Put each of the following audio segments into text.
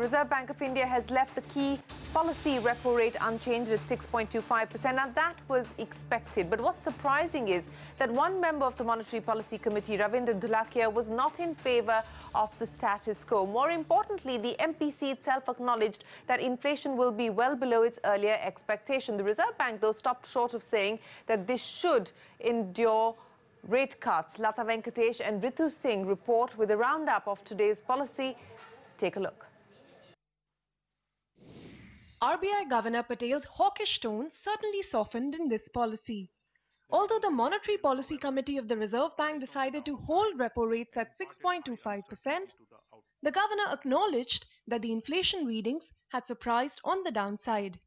Reserve Bank of India has left the key policy repo rate unchanged at 6.25%. Now, that was expected. But what's surprising is that one member of the Monetary Policy Committee, Ravindra Dholakia, was not in favour of the status quo. More importantly, the MPC itself acknowledged that inflation will be well below its earlier expectation. The Reserve Bank, though, stopped short of saying that this should endure rate cuts. Latha, Venkatesh and Ritu Singh report with a roundup of today's policy. Take a look. RBI Governor Patel's hawkish tone certainly softened in this policy. Although the Monetary Policy Committee of the Reserve Bank decided to hold repo rates at 6.25%, the governor acknowledged that the inflation readings had surprised on the downside.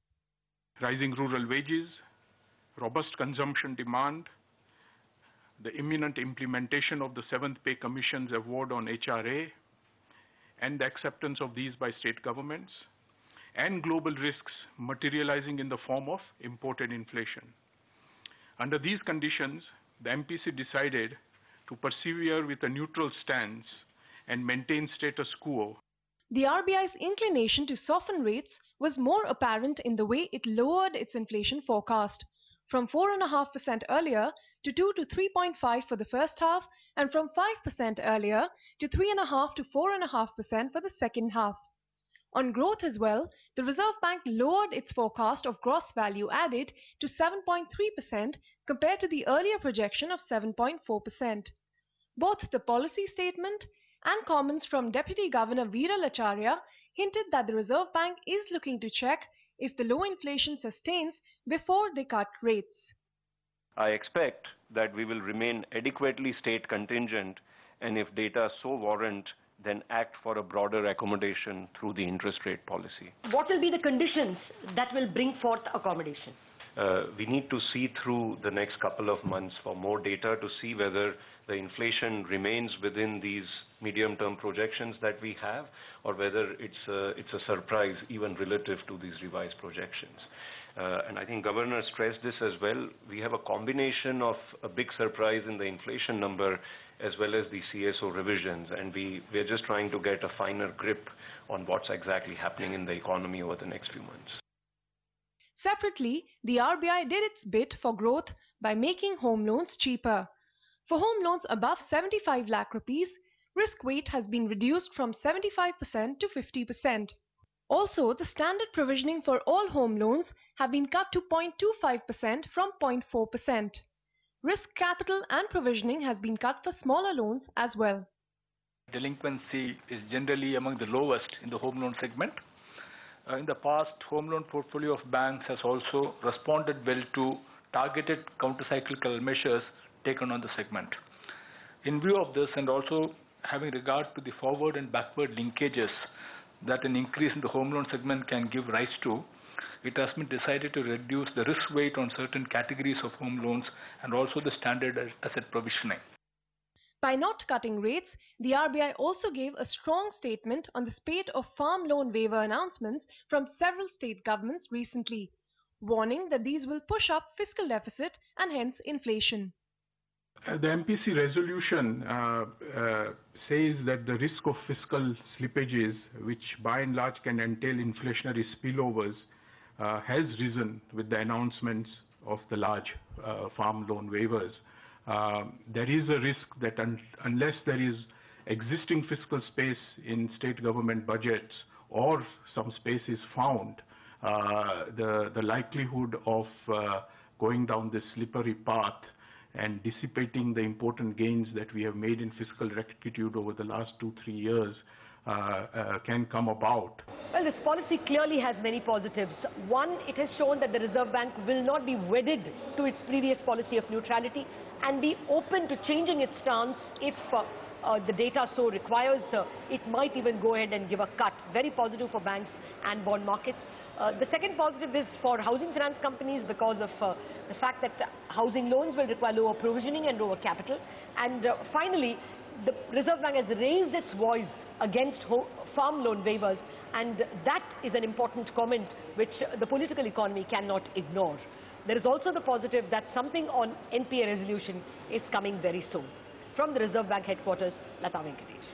Rising rural wages, robust consumption demand, the imminent implementation of the 7th Pay Commission's award on HRA, and the acceptance of these by state governments, and global risks materializing in the form of imported inflation. Under these conditions, the MPC decided to persevere with a neutral stance and maintain status quo. The RBI's inclination to soften rates was more apparent in the way it lowered its inflation forecast, from 4.5% earlier to 2 to 3.5% for the first half, and from 5% earlier to 3.5 to 4.5% for the second half. On growth as well, the Reserve Bank lowered its forecast of gross value added to 7.3% compared to the earlier projection of 7.4%. Both the policy statement and comments from Deputy Governor Veeralacharya hinted that the Reserve Bank is looking to check if the low inflation sustains before they cut rates. I expect that we will remain adequately state contingent, and if data so warrant, then act for a broader accommodation through the interest rate policy. What will be the conditions that will bring forth accommodation? We need to see through the next couple of months for more data to see whether the inflation remains within these medium-term projections that we have, or whether it's a surprise even relative to these revised projections. And I think Governor stressed this as well. We have a combination of a big surprise in the inflation number as well as the CSO revisions, and we're just trying to get a finer grip on what's exactly happening in the economy over the next few months. Separately, the RBI did its bit for growth by making home loans cheaper. For home loans above 75 lakh rupees, risk weight has been reduced from 75% to 50%. Also, the standard provisioning for all home loans have been cut to 0.25% from 0.4%. Risk capital and provisioning has been cut for smaller loans as well. Delinquency is generally among the lowest in the home loan segment. In the past, home loan portfolio of banks has also responded well to targeted countercyclical measures taken on the segment. In view of this, and also having regard to the forward and backward linkages that an increase in the home loan segment can give rise to, it has been decided to reduce the risk weight on certain categories of home loans and also the standard asset provisioning. By not cutting rates, the RBI also gave a strong statement on the spate of farm loan waiver announcements from several state governments recently, warning that these will push up fiscal deficit and hence inflation. The MPC resolution says that the risk of fiscal slippages, which by and large can entail inflationary spillovers, has risen with the announcements of the large farm loan waivers. There is a risk that unless there is existing fiscal space in state government budgets or some space is found, the likelihood of going down this slippery path and dissipating the important gains that we have made in fiscal rectitude over the last 2-3 years can come about. Well, this policy clearly has many positives. One, it has shown that the Reserve Bank will not be wedded to its previous policy of neutrality and be open to changing its stance if the data so requires. It might even go ahead and give a cut. Very positive for banks and bond markets. The second positive is for housing finance companies because of the fact that housing loans will require lower provisioning and lower capital. And finally, the Reserve Bank has raised its voice against farm loan waivers, and that is an important comment which the political economy cannot ignore. There is also the positive that something on NPA resolution is coming very soon. From the Reserve Bank headquarters, Latha, Venkatesh.